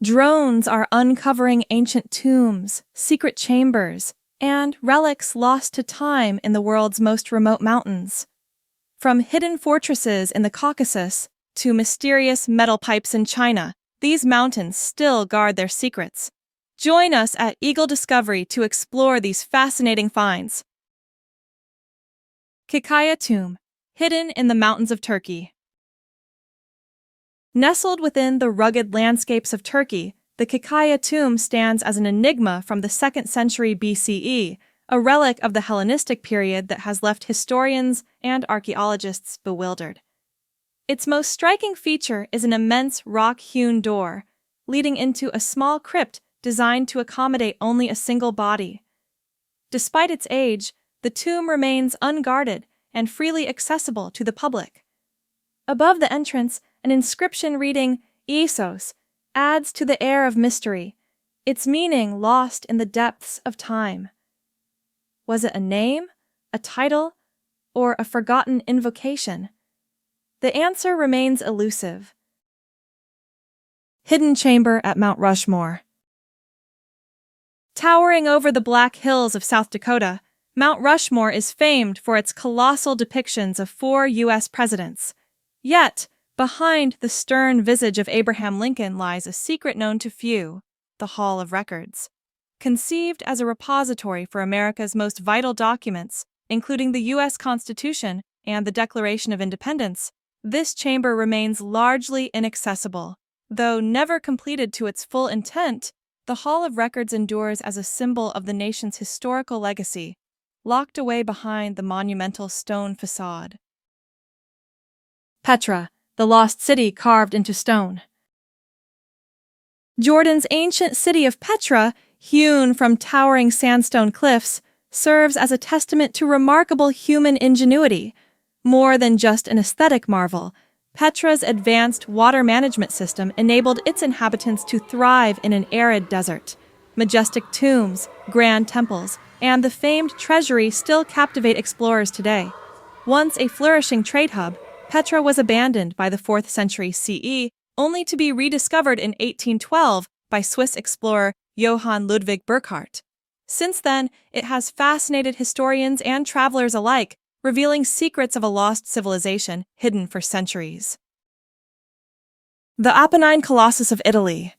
Drones are uncovering ancient tombs, secret chambers, and relics lost to time in the world's most remote mountains. From hidden fortresses in the Caucasus to mysterious metal pipes in China, these mountains still guard their secrets. Join us at Eagle Discovery to explore these fascinating finds. Kikaya Tomb, hidden in the mountains of Turkey. Nestled within the rugged landscapes of Turkey, the Kikaya tomb stands as an enigma from the 2nd century BCE, a relic of the Hellenistic period that has left historians and archaeologists bewildered. Its most striking feature is an immense rock-hewn door, leading into a small crypt designed to accommodate only a single body. Despite its age, the tomb remains unguarded and freely accessible to the public. Above the entrance, an inscription reading Isos adds to the air of mystery, its meaning lost in the depths of time. Was it a name, a title, or a forgotten invocation? The answer remains elusive. Hidden chamber at Mount Rushmore. Towering over the Black Hills of South Dakota, Mount Rushmore is famed for its colossal depictions of 4 U.S. presidents. Yet, behind the stern visage of Abraham Lincoln lies a secret known to few, the Hall of Records. Conceived as a repository for America's most vital documents, including the U.S. Constitution and the Declaration of Independence, this chamber remains largely inaccessible. Though never completed to its full intent, the Hall of Records endures as a symbol of the nation's historical legacy, locked away behind the monumental stone facade. Petra, the lost city carved into stone. Jordan's ancient city of Petra, hewn from towering sandstone cliffs, serves as a testament to remarkable human ingenuity. More than just an aesthetic marvel, Petra's advanced water management system enabled its inhabitants to thrive in an arid desert. Majestic tombs, grand temples, and the famed treasury still captivate explorers today. Once a flourishing trade hub, Petra was abandoned by the 4th century CE, only to be rediscovered in 1812 by Swiss explorer Johann Ludwig Burckhardt. Since then, it has fascinated historians and travelers alike, revealing secrets of a lost civilization hidden for centuries. The Apennine Colossus of Italy.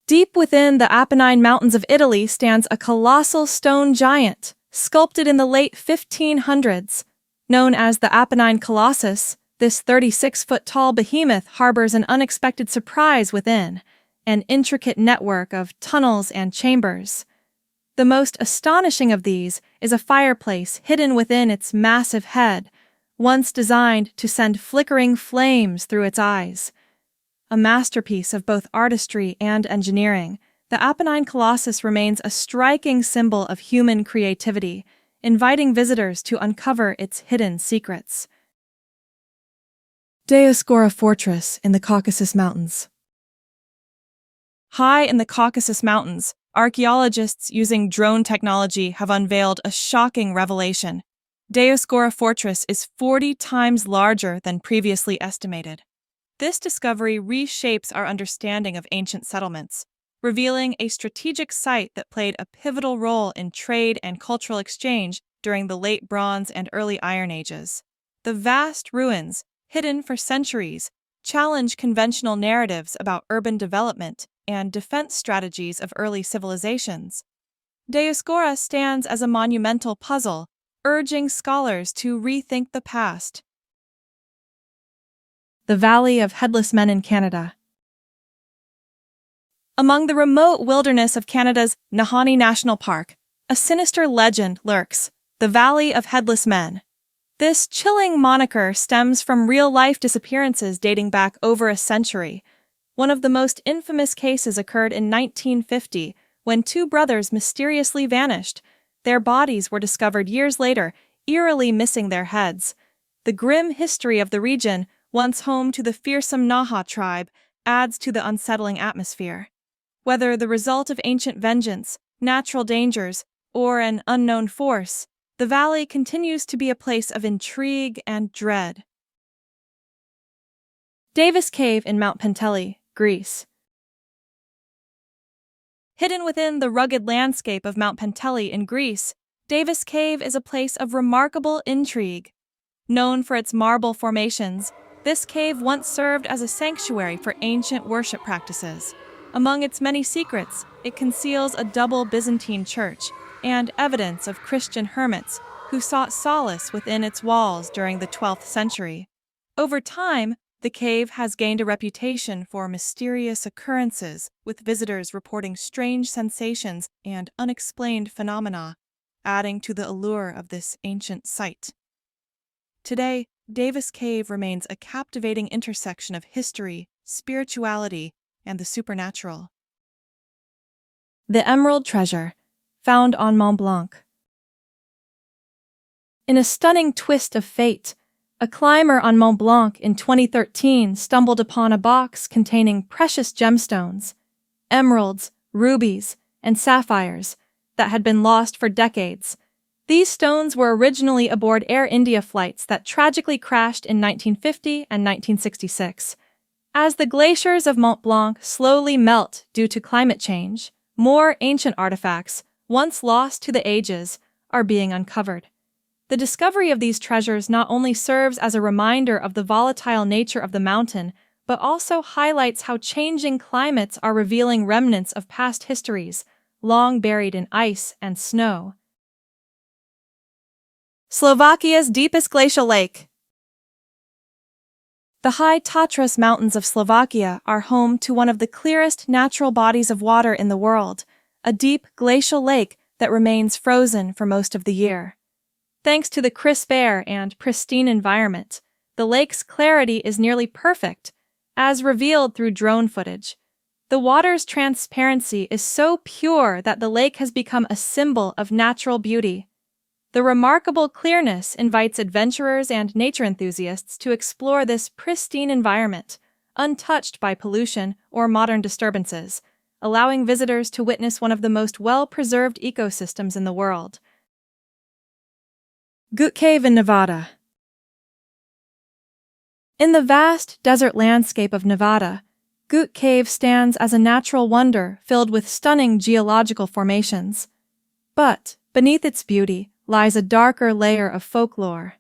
Deep within the Apennine Mountains of Italy stands a colossal stone giant, sculpted in the late 1500s. Known as the Apennine Colossus, this 36-foot-tall behemoth harbors an unexpected surprise within, an intricate network of tunnels and chambers. The most astonishing of these is a fireplace hidden within its massive head, once designed to send flickering flames through its eyes. A masterpiece of both artistry and engineering, the Apennine Colossus remains a striking symbol of human creativity, inviting visitors to uncover its hidden secrets. Gora Fortress in the Caucasus Mountains. High in the Caucasus Mountains, archaeologists using drone technology have unveiled a shocking revelation. Gora Fortress is 40 times larger than previously estimated. This discovery reshapes our understanding of ancient settlements, revealing a strategic site that played a pivotal role in trade and cultural exchange during the late Bronze and early Iron Ages. The vast ruins, hidden for centuries, challenge conventional narratives about urban development and defense strategies of early civilizations. Gora stands as a monumental puzzle, urging scholars to rethink the past. The Valley of Headless Men in Canada. Among the remote wilderness of Canada's Nahanni National Park, a sinister legend lurks, the Valley of Headless Men. This chilling moniker stems from real-life disappearances dating back over a century. One of the most infamous cases occurred in 1950, when 2 brothers mysteriously vanished. Their bodies were discovered years later, eerily missing their heads. The grim history of the region, once home to the fearsome Naha tribe, adds to the unsettling atmosphere. Whether the result of ancient vengeance, natural dangers, or an unknown force, the valley continues to be a place of intrigue and dread. Davis Cave in Mount Penteli, Greece. Hidden within the rugged landscape of Mount Penteli in Greece, Davis Cave is a place of remarkable intrigue. Known for its marble formations, this cave once served as a sanctuary for ancient worship practices. Among its many secrets, it conceals a double Byzantine church and evidence of Christian hermits who sought solace within its walls during the 12th century. Over time, the cave has gained a reputation for mysterious occurrences, with visitors reporting strange sensations and unexplained phenomena, adding to the allure of this ancient site. Today, Davis Cave remains a captivating intersection of history, spirituality, and the supernatural. The Emerald Treasure, found on Mont Blanc. In a stunning twist of fate, a climber on Mont Blanc in 2013 stumbled upon a box containing precious gemstones, emeralds, rubies, and sapphires that had been lost for decades. These stones were originally aboard Air India flights that tragically crashed in 1950 and 1966. As the glaciers of Mont Blanc slowly melt due to climate change, more ancient artifacts, once lost to the ages, are being uncovered. The discovery of these treasures not only serves as a reminder of the volatile nature of the mountain, but also highlights how changing climates are revealing remnants of past histories, long buried in ice and snow. Slovakia's deepest glacial lake. The high Tatras Mountains of Slovakia are home to one of the clearest natural bodies of water in the world, a deep glacial lake that remains frozen for most of the year. Thanks to the crisp air and pristine environment, the lake's clarity is nearly perfect, as revealed through drone footage. The water's transparency is so pure that the lake has become a symbol of natural beauty. The remarkable clearness invites adventurers and nature enthusiasts to explore this pristine environment, untouched by pollution or modern disturbances, allowing visitors to witness one of the most well-preserved ecosystems in the world. Goot Cave in Nevada. In the vast desert landscape of Nevada, Goot Cave stands as a natural wonder filled with stunning geological formations. But beneath its beauty lies a darker layer of folklore.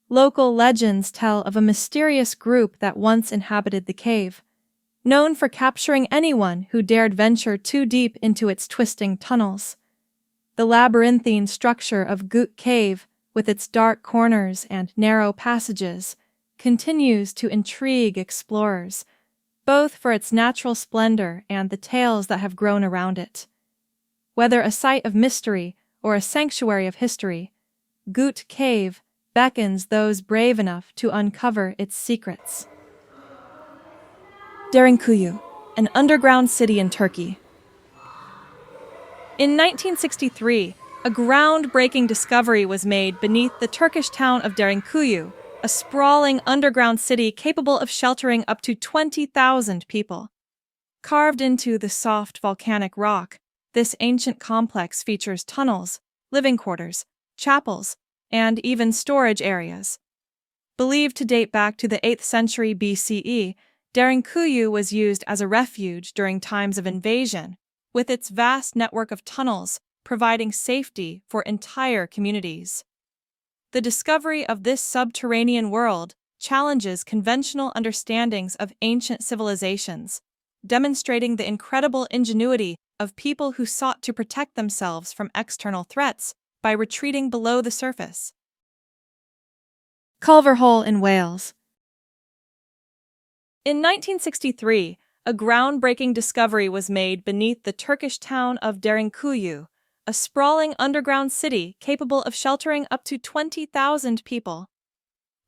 Local legends tell of a mysterious group that once inhabited the cave, known for capturing anyone who dared venture too deep into its twisting tunnels. The labyrinthine structure of Goot Cave, with its dark corners and narrow passages, continues to intrigue explorers, both for its natural splendor and the tales that have grown around it. Whether a site of mystery or a sanctuary of history, Goot Cave beckons those brave enough to uncover its secrets. Derinkuyu, an underground city in Turkey. In 1963, a groundbreaking discovery was made beneath the Turkish town of Derinkuyu, a sprawling underground city capable of sheltering up to 20,000 people. Carved into the soft volcanic rock, this ancient complex features tunnels, living quarters, chapels, and even storage areas. Believed to date back to the 8th century BCE, Derinkuyu was used as a refuge during times of invasion, with its vast network of tunnels providing safety for entire communities. The discovery of this subterranean world challenges conventional understandings of ancient civilizations, demonstrating the incredible ingenuity of people who sought to protect themselves from external threats by retreating below the surface. Culver Hole in Wales. In 1963, a groundbreaking discovery was made beneath the Turkish town of Derinkuyu, a sprawling underground city capable of sheltering up to 20,000 people.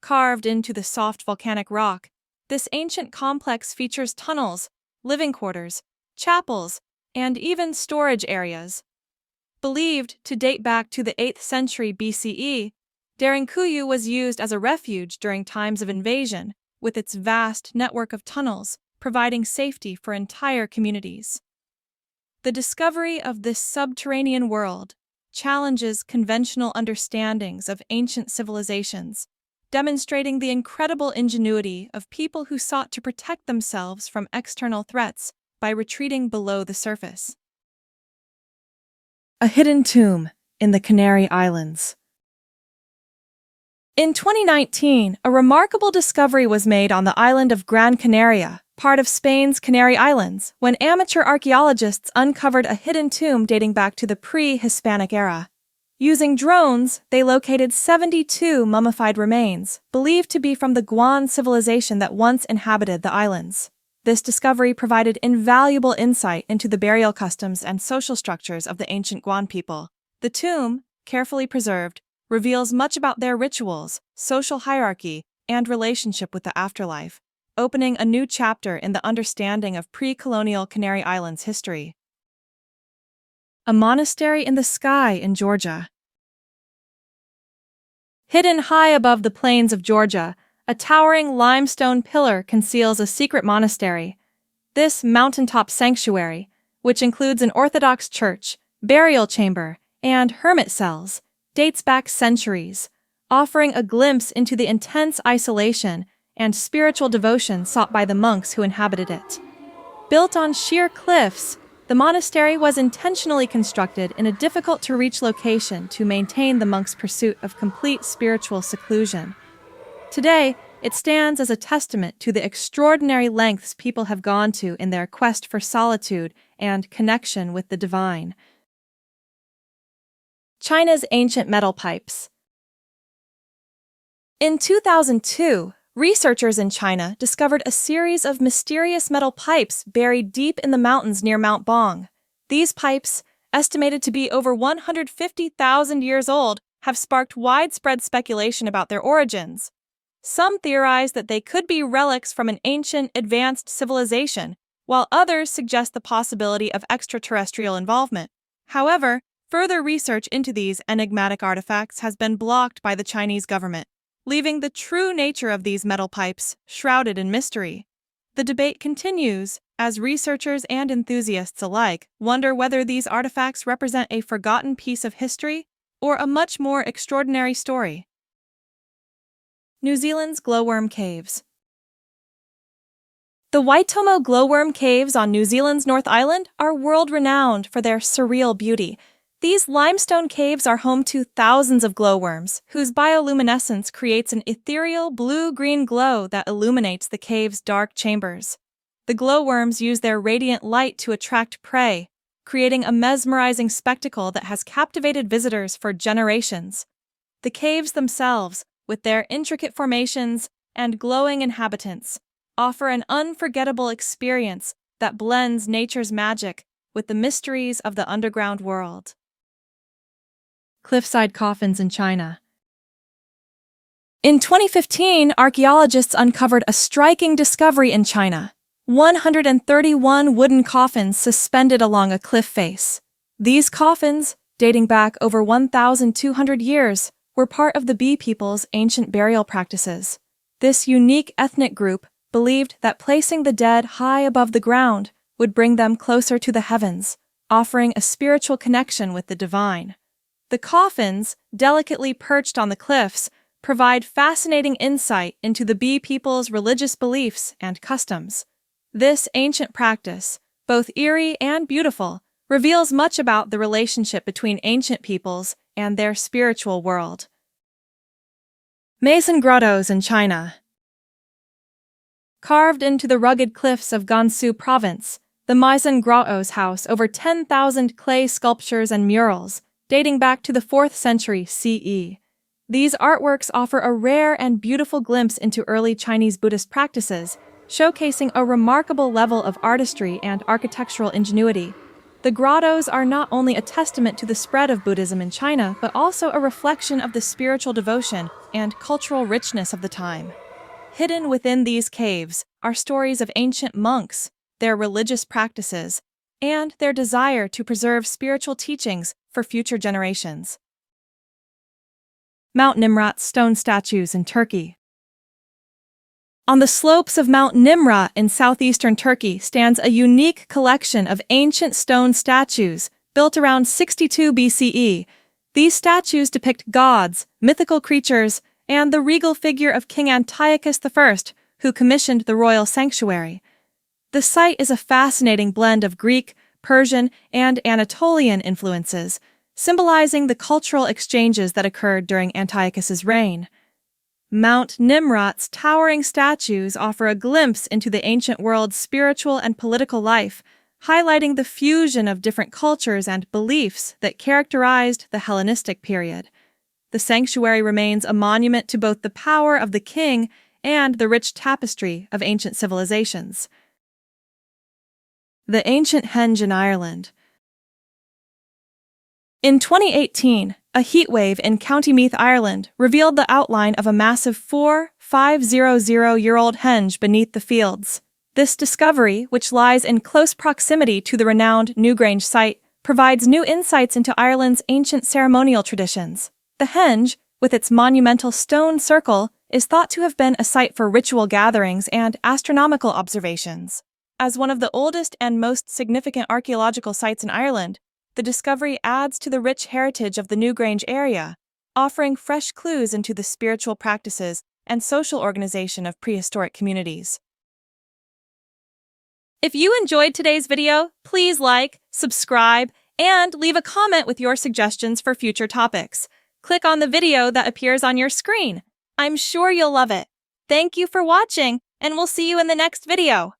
Carved into the soft volcanic rock, this ancient complex features tunnels, living quarters, chapels, and even storage areas. Believed to date back to the 8th century BCE, Derinkuyu was used as a refuge during times of invasion, with its vast network of tunnels providing safety for entire communities. The discovery of this subterranean world challenges conventional understandings of ancient civilizations, demonstrating the incredible ingenuity of people who sought to protect themselves from external threats by retreating below the surface. A hidden tomb in the Canary Islands. In 2019, a remarkable discovery was made on the island of Gran Canaria, part of Spain's Canary Islands, when amateur archaeologists uncovered a hidden tomb dating back to the pre-Hispanic era. Using drones, they located 72 mummified remains, believed to be from the Guan civilization that once inhabited the islands. This discovery provided invaluable insight into the burial customs and social structures of the ancient Guan people. The tomb, carefully preserved, reveals much about their rituals, social hierarchy, and relationship with the afterlife, opening a new chapter in the understanding of pre-colonial Canary Islands history. A monastery in the sky in Georgia. Hidden high above the plains of Georgia, a towering limestone pillar conceals a secret monastery. This mountaintop sanctuary, which includes an Orthodox church, burial chamber, and hermit cells, dates back centuries, offering a glimpse into the intense isolation and spiritual devotion sought by the monks who inhabited it. Built on sheer cliffs, the monastery was intentionally constructed in a difficult-to-reach location to maintain the monks' pursuit of complete spiritual seclusion. Today, it stands as a testament to the extraordinary lengths people have gone to in their quest for solitude and connection with the divine. China's ancient metal pipes. In 2002, researchers in China discovered a series of mysterious metal pipes buried deep in the mountains near Mount Blanc. These pipes, estimated to be over 150,000 years old, have sparked widespread speculation about their origins. Some theorize that they could be relics from an ancient, advanced civilization, while others suggest the possibility of extraterrestrial involvement. However, further research into these enigmatic artifacts has been blocked by the Chinese government, leaving the true nature of these metal pipes shrouded in mystery. The debate continues, as researchers and enthusiasts alike wonder whether these artifacts represent a forgotten piece of history or a much more extraordinary story. New Zealand's Glowworm Caves. The Waitomo Glowworm Caves on New Zealand's North Island are world-renowned for their surreal beauty. These limestone caves are home to thousands of glowworms, whose bioluminescence creates an ethereal blue-green glow that illuminates the cave's dark chambers. The glowworms use their radiant light to attract prey, creating a mesmerizing spectacle that has captivated visitors for generations. The caves themselves, with their intricate formations and glowing inhabitants, offer an unforgettable experience that blends nature's magic with the mysteries of the underground world. Cliffside coffins in China. In 2015, archaeologists uncovered a striking discovery in China: 131 wooden coffins suspended along a cliff face. These coffins, dating back over 1,200 years, were part of the Bee people's ancient burial practices. This unique ethnic group believed that placing the dead high above the ground would bring them closer to the heavens, offering a spiritual connection with the divine. The coffins, delicately perched on the cliffs, provide fascinating insight into the Bee people's religious beliefs and customs. This ancient practice, both eerie and beautiful, reveals much about the relationship between ancient peoples and their spiritual world. Maesan grottos in China. Carved into the rugged cliffs of Gansu province, the Maesan grottos house over 10,000 clay sculptures and murals, dating back to the 4th century CE. These artworks offer a rare and beautiful glimpse into early Chinese Buddhist practices, showcasing a remarkable level of artistry and architectural ingenuity. The grottos are not only a testament to the spread of Buddhism in China, but also a reflection of the spiritual devotion and cultural richness of the time. Hidden within these caves are stories of ancient monks, their religious practices, and their desire to preserve spiritual teachings for future generations. Mount Nimrat stone statues in Turkey. On the slopes of Mount Nimrat in southeastern Turkey stands a unique collection of ancient stone statues built around 62 BCE. These statues depict gods, mythical creatures, and the regal figure of King Antiochus I, who commissioned the royal sanctuary. The site is a fascinating blend of Greek, Persian, and Anatolian influences, symbolizing the cultural exchanges that occurred during Antiochus's reign. Mount Nimrat's towering statues offer a glimpse into the ancient world's spiritual and political life, highlighting the fusion of different cultures and beliefs that characterized the Hellenistic period. The sanctuary remains a monument to both the power of the king and the rich tapestry of ancient civilizations. The ancient Henge in Ireland. In 2018, a heatwave in County Meath, Ireland, revealed the outline of a massive 4,500-year-old henge beneath the fields. This discovery, which lies in close proximity to the renowned Newgrange site, provides new insights into Ireland's ancient ceremonial traditions. The henge, with its monumental stone circle, is thought to have been a site for ritual gatherings and astronomical observations. As one of the oldest and most significant archaeological sites in Ireland, the discovery adds to the rich heritage of the Newgrange area, offering fresh clues into the spiritual practices and social organization of prehistoric communities. If you enjoyed today's video, please like, subscribe, and leave a comment with your suggestions for future topics. Click on the video that appears on your screen. I'm sure you'll love it. Thank you for watching, and we'll see you in the next video.